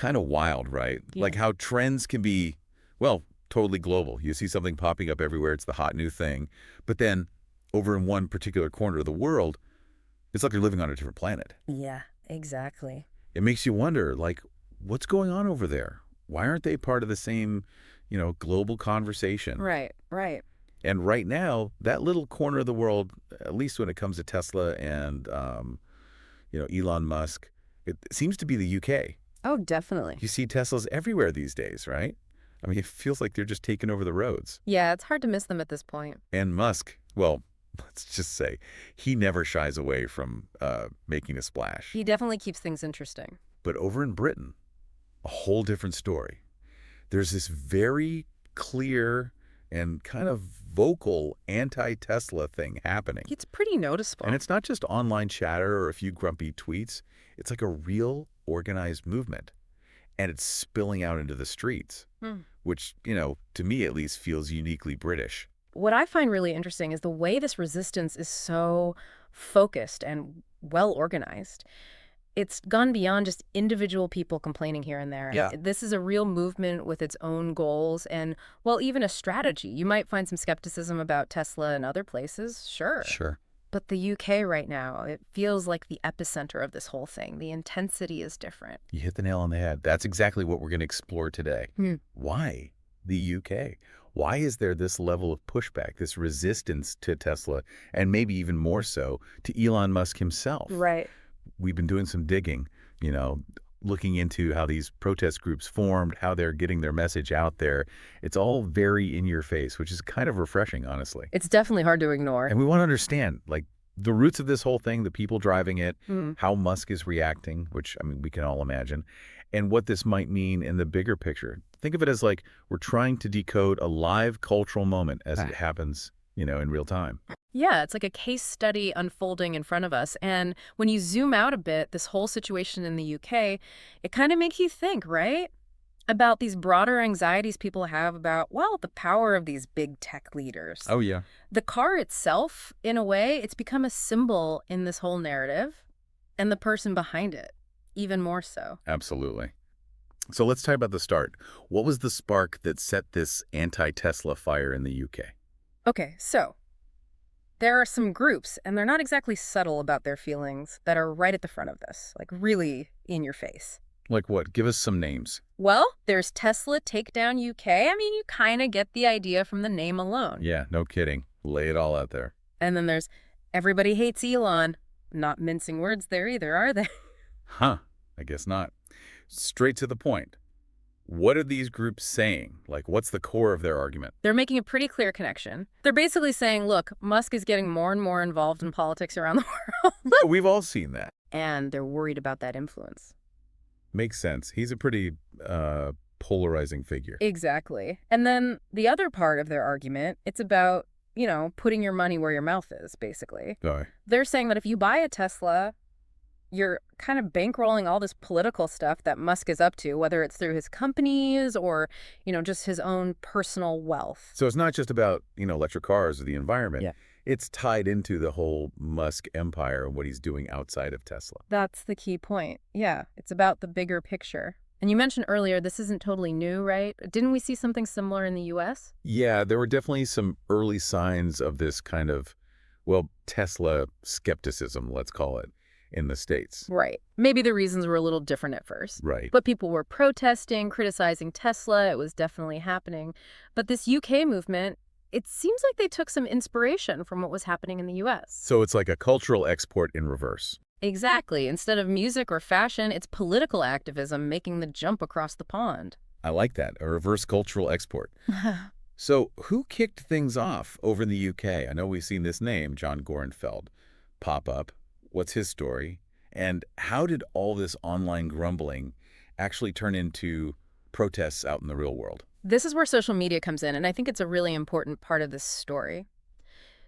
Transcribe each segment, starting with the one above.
kind of wild, right? Yeah. Like how trends can be, well, totally global. You see something popping up everywhere. It's the hot new thing. But then over in one particular corner of the world, it's like you're living on a different planet. Yeah, exactly. It makes you wonder, like, what's going on over there? Why aren't they part of the same, global conversation? Right, right. And right now, that little corner of the world, at least when it comes to Tesla and, Elon Musk, it seems to be the UK. Oh, definitely. You see Teslas everywhere these days, right? I mean, it feels like they're just taking over the roads. Yeah, it's hard to miss them at this point. And Musk, well, let's just say, he never shies away from making a splash. He definitely keeps things interesting. But over in Britain, a whole different story. There's this very clear and kind of vocal anti-Tesla thing happening. It's pretty noticeable. And it's not just online chatter or a few grumpy tweets. It's like a real organized movement. And it's spilling out into the streets, which, to me at least feels uniquely British. What I find really interesting is the way this resistance is so focused and well organized. It's gone beyond just individual people complaining here and there. Yeah. This is a real movement with its own goals and, well, even a strategy. You might find some skepticism about Tesla and other places, sure. Sure. But the UK right now, it feels like the epicenter of this whole thing. The intensity is different. You hit the nail on the head. That's exactly what we're going to explore today. Why the UK? Why is there this level of pushback, this resistance to Tesla, and maybe even more so to Elon Musk himself? Right. We've been doing some digging, looking into how these protest groups formed, how they're getting their message out there. It's all very in your face, which is kind of refreshing, honestly. It's definitely hard to ignore. And we want to understand, like, the roots of this whole thing, the people driving it, how Musk is reacting, which, I mean, we can all imagine, and what this might mean in the bigger picture. Think of it as like we're trying to decode a live cultural moment as it happens, in real time. Yeah, it's like a case study unfolding in front of us. And when you zoom out a bit, this whole situation in the UK, it kind of makes you think, right? About these broader anxieties people have about, well, the power of these big tech leaders. Oh, yeah. The car itself, in a way, it's become a symbol in this whole narrative, and the person behind it, even more so. Absolutely. So let's talk about the start. What was the spark that set this anti-Tesla fire in the UK? Okay, so there are some groups, and they're not exactly subtle about their feelings, that are right at the front of this, like really in your face. Like what? Give us some names. Well, there's Tesla Takedown UK. I mean, you kind of get the idea from the name alone. Yeah, no kidding. Lay it all out there. And then there's Everybody Hates Elon. Not mincing words there either, are they? Huh. I guess not. Straight to the point. What are these groups saying? Like, what's the core of their argument? They're making a pretty clear connection. They're basically saying, look, Musk is getting more and more involved in politics around the world. We've all seen that. And they're worried about that influence. Makes sense. He's a pretty polarizing figure. Exactly. And then the other part of their argument, it's about, putting your money where your mouth is, basically. Sorry. They're saying that if you buy a Tesla, you're kind of bankrolling all this political stuff that Musk is up to, whether it's through his companies or, just his own personal wealth. So it's not just about, electric cars or the environment. Yeah. It's tied into the whole Musk empire and what he's doing outside of Tesla. That's the key point. Yeah, it's about the bigger picture. And you mentioned earlier, this isn't totally new, right? Didn't we see something similar in the U.S.? Yeah, there were definitely some early signs of this kind of, Tesla skepticism, let's call it, in the States. Right. Maybe the reasons were a little different at first. Right. But people were protesting, criticizing Tesla. It was definitely happening. But this UK movement, it seems like they took some inspiration from what was happening in the U.S. So it's like a cultural export in reverse. Exactly. Instead of music or fashion, it's political activism making the jump across the pond. I like that, a reverse cultural export. So who kicked things off over in the UK? I know we've seen this name, John Gorenfeld, pop up. What's his story? And how did all this online grumbling actually turn into protests out in the real world? This is where social media comes in, and I think it's a really important part of this story.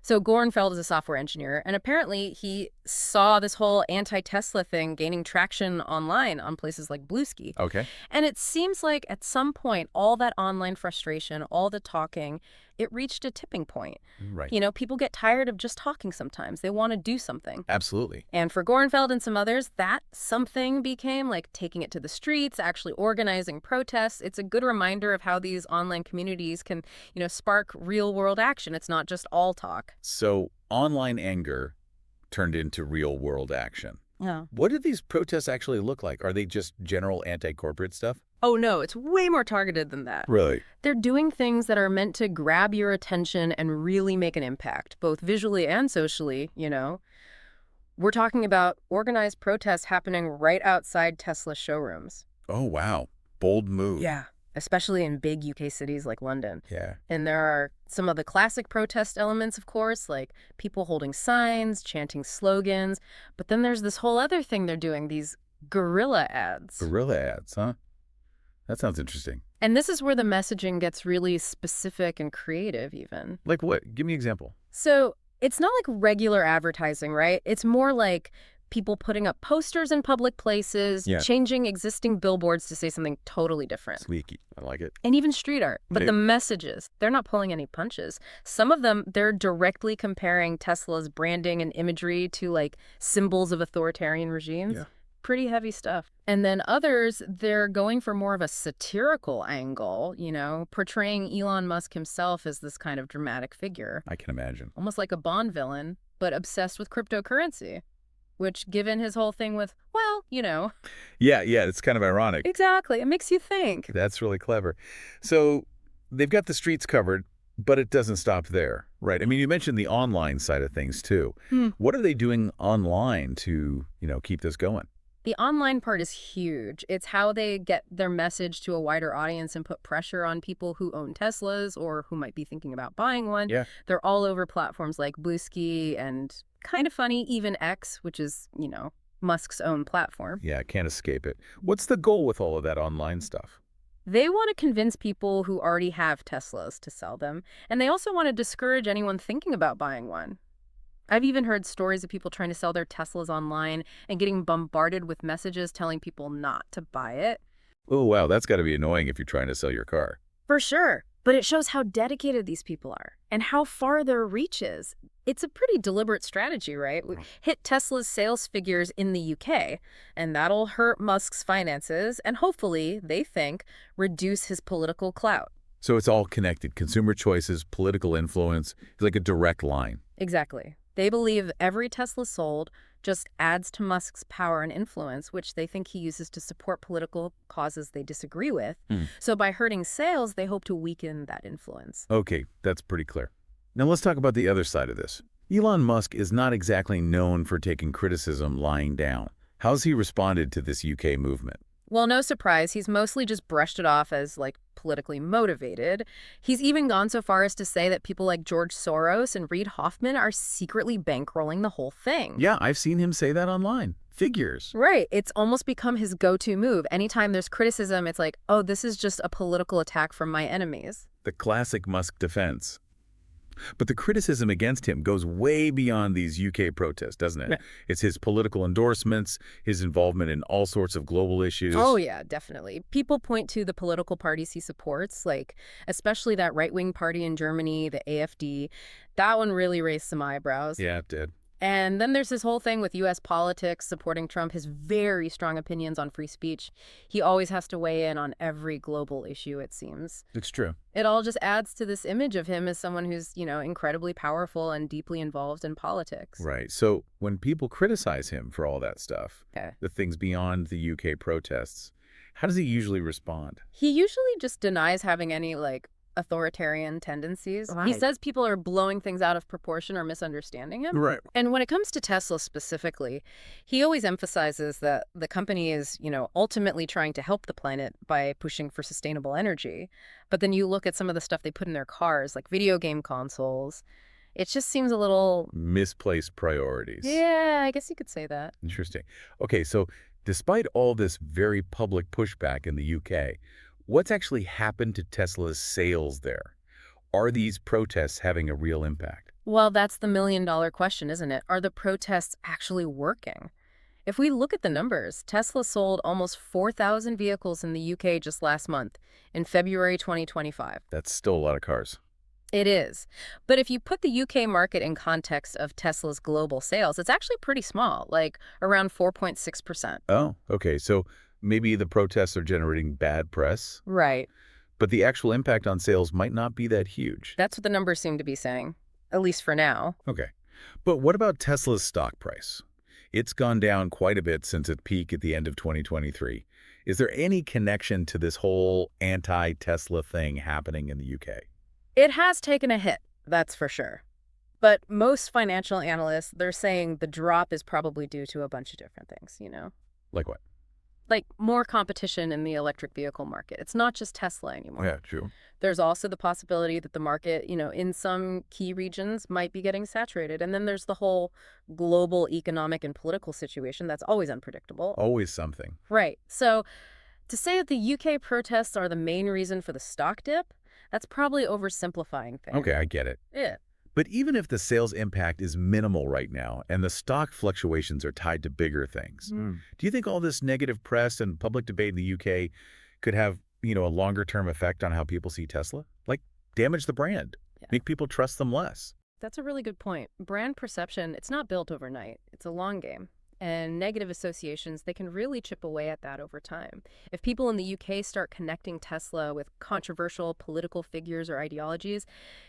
So Gorenfeld is a software engineer, and apparently he saw this whole anti-Tesla thing gaining traction online on places like Bluesky. Okay. And it seems like at some point, all that online frustration, all the talking, it reached a tipping point. Right. You know, people get tired of just talking sometimes. They want to do something. Absolutely. And for Gorenfeld and some others, that something became like taking it to the streets, actually organizing protests. It's a good reminder of how these online communities can, spark real-world action. It's not just all talk. So online anger turned into real-world action. Yeah. What do these protests actually look like? Are they just general anti-corporate stuff? Oh, no, it's way more targeted than that. Really? They're doing things that are meant to grab your attention and really make an impact, both visually and socially. We're talking about organized protests happening right outside Tesla showrooms. Oh, wow. Bold move. Yeah. Especially in big UK cities like London. Yeah. And there are some of the classic protest elements, of course, like people holding signs, chanting slogans. But then there's this whole other thing they're doing, these guerrilla ads. Guerrilla ads, huh? That sounds interesting. And this is where the messaging gets really specific and creative even. Like what? Give me an example. So it's not like regular advertising, right? It's more like people putting up posters in public places, Yeah. changing existing billboards to say something totally different. Sneaky. I like it. And even street art. But Yeah. the messages, they're not pulling any punches. Some of them, they're directly comparing Tesla's branding and imagery to like symbols of authoritarian regimes. Yeah. Pretty heavy stuff. And then others, they're going for more of a satirical angle, portraying Elon Musk himself as this kind of dramatic figure. I can imagine. Almost like a Bond villain, but obsessed with cryptocurrency. Which, given his whole thing with, Yeah, it's kind of ironic. Exactly. It makes you think. That's really clever. So they've got the streets covered, but it doesn't stop there, right? I mean, you mentioned the online side of things, too. What are they doing online to, keep this going? The online part is huge. It's how they get their message to a wider audience and put pressure on people who own Teslas or who might be thinking about buying one. Yeah. They're all over platforms like Bluesky and kind of funny, even X, which is, Musk's own platform. Yeah, can't escape it. What's the goal with all of that online stuff? They want to convince people who already have Teslas to sell them, and they also want to discourage anyone thinking about buying one. I've even heard stories of people trying to sell their Teslas online and getting bombarded with messages telling people not to buy it. Oh, wow, that's got to be annoying if you're trying to sell your car. For sure. But it shows how dedicated these people are and how far their reach is. It's a pretty deliberate strategy, right? Hit Tesla's sales figures in the UK, and that'll hurt Musk's finances and hopefully, they think, reduce his political clout. So it's all connected. Consumer choices, political influence. It's like a direct line. Exactly. They believe every Tesla sold just adds to Musk's power and influence, which they think he uses to support political causes they disagree with. So by hurting sales, they hope to weaken that influence. Okay, that's pretty clear. Now let's talk about the other side of this. Elon Musk is not exactly known for taking criticism lying down. How's he responded to this UK movement? Well, no surprise, he's mostly just brushed it off as, politically motivated. He's even gone so far as to say that people like George Soros and Reid Hoffman are secretly bankrolling the whole thing. Yeah, I've seen him say that online. Figures. Right. It's almost become his go-to move. Anytime there's criticism, it's like, oh, this is just a political attack from my enemies. The classic Musk defense. But the criticism against him goes way beyond these UK protests, doesn't it? Right. It's his political endorsements, his involvement in all sorts of global issues. Oh, yeah, definitely. People point to the political parties he supports, especially that right-wing party in Germany, the AfD. That one really raised some eyebrows. Yeah, it did. And then there's this whole thing with U.S. politics supporting Trump, his very strong opinions on free speech. He always has to weigh in on every global issue, it seems. It's true. It all just adds to this image of him as someone who's, incredibly powerful and deeply involved in politics. Right. So when people criticize him for all that stuff, the things beyond the UK protests, how does he usually respond? He usually just denies having any, authoritarian tendencies. Right. He says people are blowing things out of proportion or misunderstanding him. Right. And when it comes to Tesla specifically, he always emphasizes that the company is, ultimately trying to help the planet by pushing for sustainable energy. But then you look at some of the stuff they put in their cars, like video game consoles, it just seems a little... misplaced priorities. Yeah, I guess you could say that. Interesting. Okay, so despite all this very public pushback in the UK, what's actually happened to Tesla's sales there? Are these protests having a real impact? Well, that's the million-dollar question, isn't it? Are the protests actually working? If we look at the numbers, Tesla sold almost 4,000 vehicles in the UK just last month, in February 2025. That's still a lot of cars. It is. But if you put the UK market in context of Tesla's global sales, it's actually pretty small, like around 4.6%. Oh, okay. So maybe the protests are generating bad press, Right. but the actual impact on sales might not be that huge. That's what the numbers seem to be saying, at least for now. Okay. But what about Tesla's stock price? It's gone down quite a bit since its peak at the end of 2023. Is there any connection to this whole anti-Tesla thing happening in the UK? It has taken a hit, that's for sure. But most financial analysts, they're saying the drop is probably due to a bunch of different things. Like what? Like more competition in the electric vehicle market. It's not just Tesla anymore. Yeah, true. There's also the possibility that the market, in some key regions might be getting saturated. And then there's the whole global economic and political situation that's always unpredictable. Always something. Right. So to say that the UK protests are the main reason for the stock dip, that's probably oversimplifying things. Okay, I get it. Yeah. But even if the sales impact is minimal right now and the stock fluctuations are tied to bigger things, do you think all this negative press and public debate in the UK could have, a longer-term effect on how people see Tesla? Like, damage the brand, Yeah. make people trust them less? That's a really good point. Brand perception, it's not built overnight. It's a long game. And negative associations, they can really chip away at that over time. If people in the UK start connecting Tesla with controversial political figures or ideologies,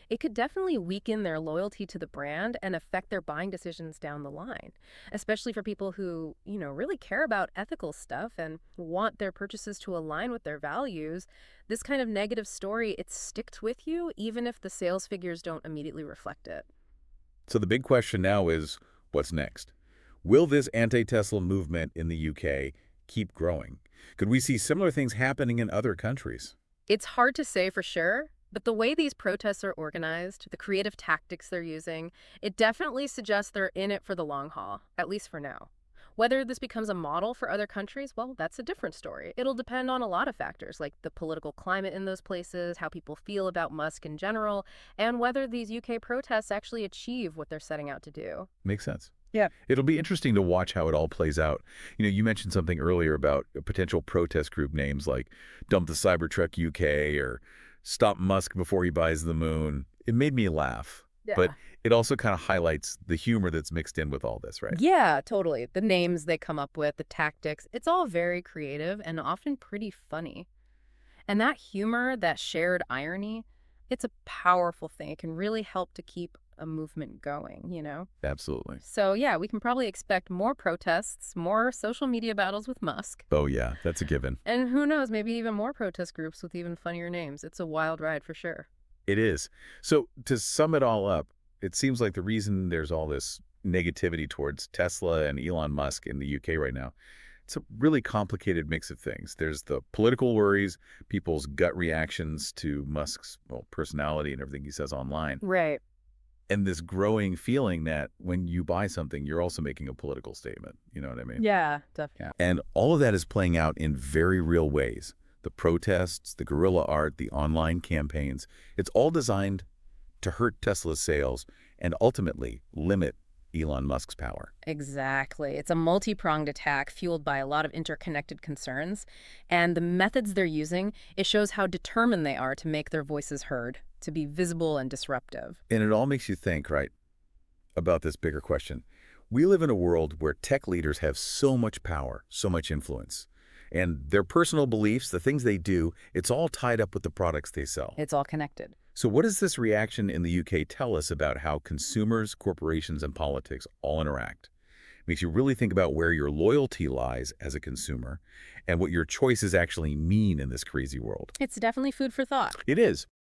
it could definitely weaken their loyalty to the brand and affect their buying decisions down the line, especially for people who, really care about ethical stuff and want their purchases to align with their values. This kind of negative story, it sticks with you even if the sales figures don't immediately reflect it. So the big question now is, what's next? Will this anti-Tesla movement in the UK keep growing? Could we see similar things happening in other countries? It's hard to say for sure, but the way these protests are organized, the creative tactics they're using, it definitely suggests they're in it for the long haul, at least for now. Whether this becomes a model for other countries, well, that's a different story. It'll depend on a lot of factors, like the political climate in those places, how people feel about Musk in general, and whether these UK protests actually achieve what they're setting out to do. Makes sense. Yeah. It'll be interesting to watch how it all plays out. You mentioned something earlier about potential protest group names like Dump the Cybertruck UK or Stop Musk Before He Buys the Moon. It made me laugh, but it also kind of highlights the humor that's mixed in with all this, right? Yeah, totally. The names they come up with, the tactics, it's all very creative and often pretty funny. And that humor, that shared irony, it's a powerful thing. It can really help to keep a movement going. Absolutely. So yeah, we can probably expect more protests, more social media battles with Musk. Oh, yeah, that's a given. And who knows, maybe even more protest groups with even funnier names. It's a wild ride for sure. It is. So to sum it all up, it seems like the reason there's all this negativity towards Tesla and Elon Musk in the UK right now, it's a really complicated mix of things. There's the political worries, people's gut reactions to Musk's personality and everything he says online, Right. and this growing feeling that when you buy something, you're also making a political statement. You know what I mean? Yeah, definitely. And all of that is playing out in very real ways. The protests, the guerrilla art, the online campaigns, it's all designed to hurt Tesla's sales and ultimately limit Elon Musk's power. Exactly. It's a multi-pronged attack fueled by a lot of interconnected concerns. And the methods they're using, it shows how determined they are to make their voices heard, to be visible and disruptive. And it all makes you think, right, about this bigger question. We live in a world where tech leaders have so much power, so much influence. And their personal beliefs, the things they do, it's all tied up with the products they sell. It's all connected. So what does this reaction in the UK tell us about how consumers, corporations, and politics all interact? It makes you really think about where your loyalty lies as a consumer and what your choices actually mean in this crazy world. It's definitely food for thought. It is.